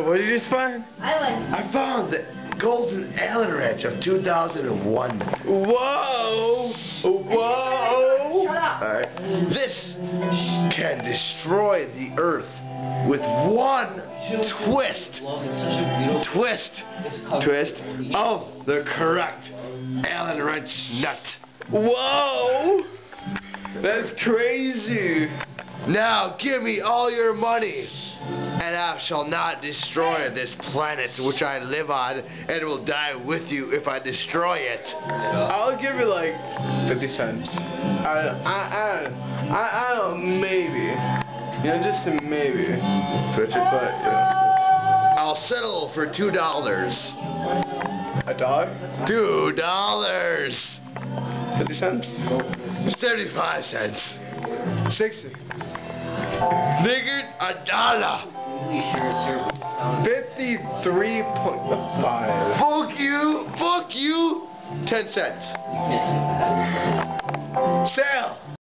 What did you just find? I found the golden Allen wrench of 2001. Whoa! Whoa! Shut up. Alright. This can destroy the earth with one twist of the correct Allen wrench nut. Whoa! That's crazy. Now give me all your money, and I shall not destroy this planet which I live on, and will die with you if I destroy it. I'll give you like 50 cents. I don't, maybe. You know, just a maybe. Switch it, but I'll settle for $2. a dog? $2. 50 cents? 75 cents. 60. Nigger, $1. 53.5. Fuck you. 10 cents.